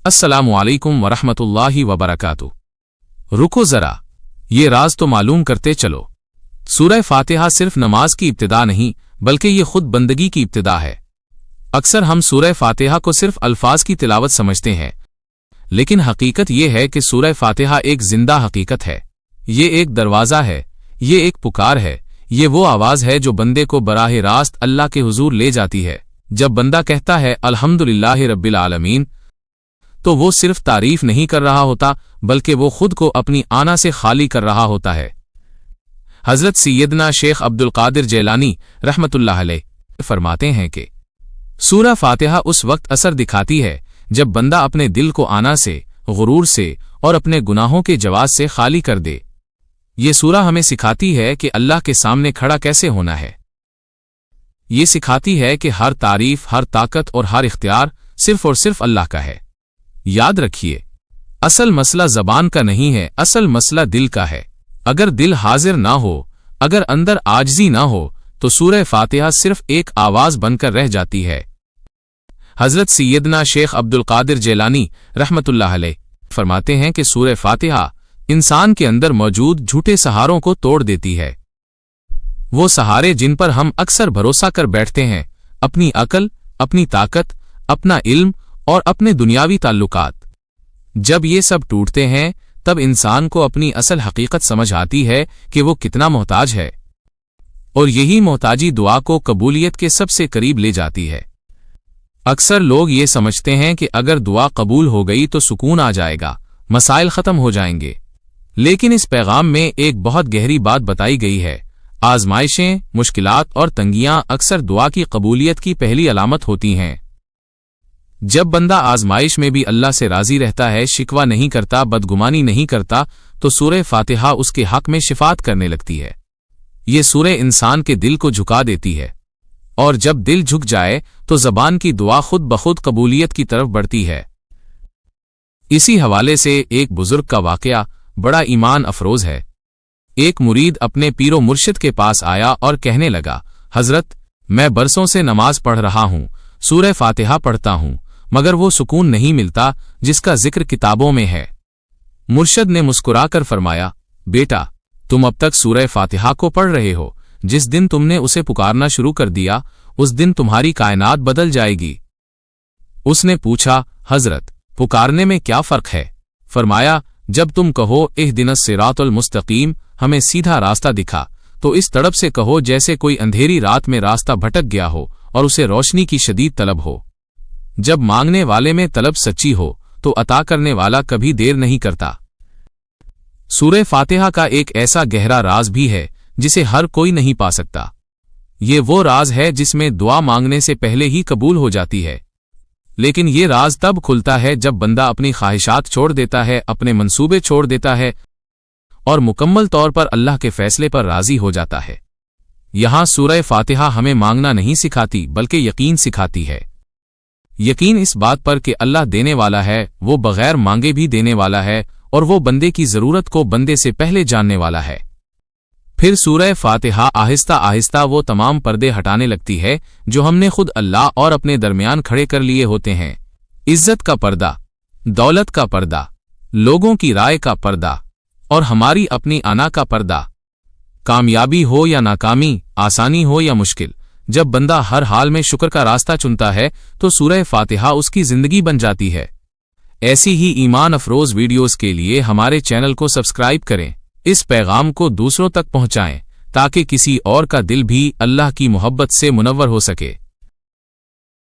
अस्सलामु अलैकुम वरहमतुल्लाहि वबरकातुहू। रुको जरा, ये राज तो मालूम करते चलो। सूरह फातिहा सिर्फ नमाज की इब्तिदा नहीं बल्कि ये खुद बंदगी की इब्तिदा है। अक्सर हम सूरह फातिहा को सिर्फ अल्फाज की तिलावत समझते हैं, लेकिन हकीकत ये है कि सूरह फातिहा एक जिंदा हकीकत है। ये एक दरवाज़ा है, ये एक पुकार है, ये वो आवाज़ है जो बंदे को बराह रास्त अल्लाह के हुजूर ले जाती है। जब बंदा कहता है अल्हम्दुलिल्लाहि रब्बिल आलमीन, तो वो सिर्फ तारीफ नहीं कर रहा होता बल्कि वो खुद को अपनी आना से खाली कर रहा होता है। हजरत सैयदना शेख अब्दुल कादिर जैलानी रहमतुल्लाह अलैह फरमाते हैं कि सूरह फातिहा उस वक्त असर दिखाती है जब बंदा अपने दिल को आना से, गुरूर से और अपने गुनाहों के जवाब से खाली कर दे। ये सूरह हमें सिखाती है कि अल्लाह के सामने खड़ा कैसे होना है। ये सिखाती है कि हर तारीफ, हर ताकत और हर इख्तियार सिर्फ और सिर्फ अल्लाह का है। याद रखिए, असल मसला ज़बान का नहीं है, असल मसला दिल का है। अगर दिल हाजिर ना हो, अगर अंदर आजिज़ी ना हो, तो सूरह फातिहा सिर्फ एक आवाज़ बनकर रह जाती है। हजरत सैयदना शेख अब्दुल कादिर जैलानी रहमतुल्लाह अलैह फरमाते हैं कि सूरह फातिहा इंसान के अंदर मौजूद झूठे सहारों को तोड़ देती है। वो सहारे जिन पर हम अक्सर भरोसा कर बैठते हैं, अपनी अकल, अपनी ताकत, अपना इल्म और अपने दुनियावी ताल्लुकात, जब ये सब टूटते हैं तब इंसान को अपनी असल हकीकत समझ आती है कि वो कितना मोहताज है, और यही मोहताजी दुआ को कबूलियत के सबसे करीब ले जाती है। अक्सर लोग ये समझते हैं कि अगर दुआ कबूल हो गई तो सुकून आ जाएगा, मसाइल खत्म हो जाएंगे, लेकिन इस पैगाम में एक बहुत गहरी बात बताई गई है। आजमाइशें, मुश्किलात और तंगियां अक्सर दुआ की कबूलियत की पहली अलामत होती हैं। जब बंदा आजमाइश में भी अल्लाह से राजी रहता है, शिकवा नहीं करता, बदगुमानी नहीं करता, तो सूरह फातिहा उसके हक में शिफात करने लगती है। ये सूरह इंसान के दिल को झुका देती है, और जब दिल झुक जाए तो ज़बान की दुआ खुद बखुद कबूलियत की तरफ बढ़ती है। इसी हवाले से एक बुजुर्ग का वाकया बड़ा ईमान अफरोज है। एक मुरीद अपने पीरो मुर्शिद के पास आया और कहने लगा, हजरत, मैं बरसों से नमाज पढ़ रहा हूँ, सूरह फातिहा पढ़ता हूँ, मगर वो सुकून नहीं मिलता जिसका जिक्र किताबों में है। मुर्शिद ने मुस्कुराकर फरमाया, बेटा, तुम अब तक सूरह फातिहा को पढ़ रहे हो, जिस दिन तुमने उसे पुकारना शुरू कर दिया उस दिन तुम्हारी कायनात बदल जाएगी। उसने पूछा, हजरत, पुकारने में क्या फर्क है? फरमाया, जब तुम कहो इहदिनस सिरातुल मुस्तकीम, हमें सीधा रास्ता दिखा, तो इस तड़प से कहो जैसे कोई अंधेरी रात में रास्ता भटक गया हो और उसे रोशनी की शदीद तलब हो। जब मांगने वाले में तलब सच्ची हो तो अता करने वाला कभी देर नहीं करता। सूरह फातिहा का एक ऐसा गहरा राज भी है जिसे हर कोई नहीं पा सकता। ये वो राज है जिसमें दुआ मांगने से पहले ही कबूल हो जाती है, लेकिन ये राज तब खुलता है जब बंदा अपनी ख्वाहिशात छोड़ देता है, अपने मंसूबे छोड़ देता है और मुकम्मल तौर पर अल्लाह के फैसले पर राजी हो जाता है। यहां सूरह फातिहा हमें मांगना नहीं सिखाती बल्कि यकीन सिखाती है। यकीन इस बात पर कि अल्लाह देने वाला है, वो बगैर मांगे भी देने वाला है, और वो बंदे की जरूरत को बंदे से पहले जानने वाला है। फिर सूरह फातिहा आहिस्ता आहिस्ता वो तमाम पर्दे हटाने लगती है जो हमने खुद अल्लाह और अपने दरमियान खड़े कर लिए होते हैं। इज्जत का पर्दा, दौलत का पर्दा, लोगों की राय का पर्दा और हमारी अपनी आना का पर्दा। कामयाबी हो या नाकामी, आसानी हो या मुश्किल, जब बंदा हर हाल में शुक्र का रास्ता चुनता है तो सूरह फातिहा उसकी जिंदगी बन जाती है। ऐसी ही ईमान अफरोज वीडियोस के लिए हमारे चैनल को सब्सक्राइब करें, इस पैगाम को दूसरों तक पहुंचाएं ताकि किसी और का दिल भी अल्लाह की मोहब्बत से मुनव्वर हो सके।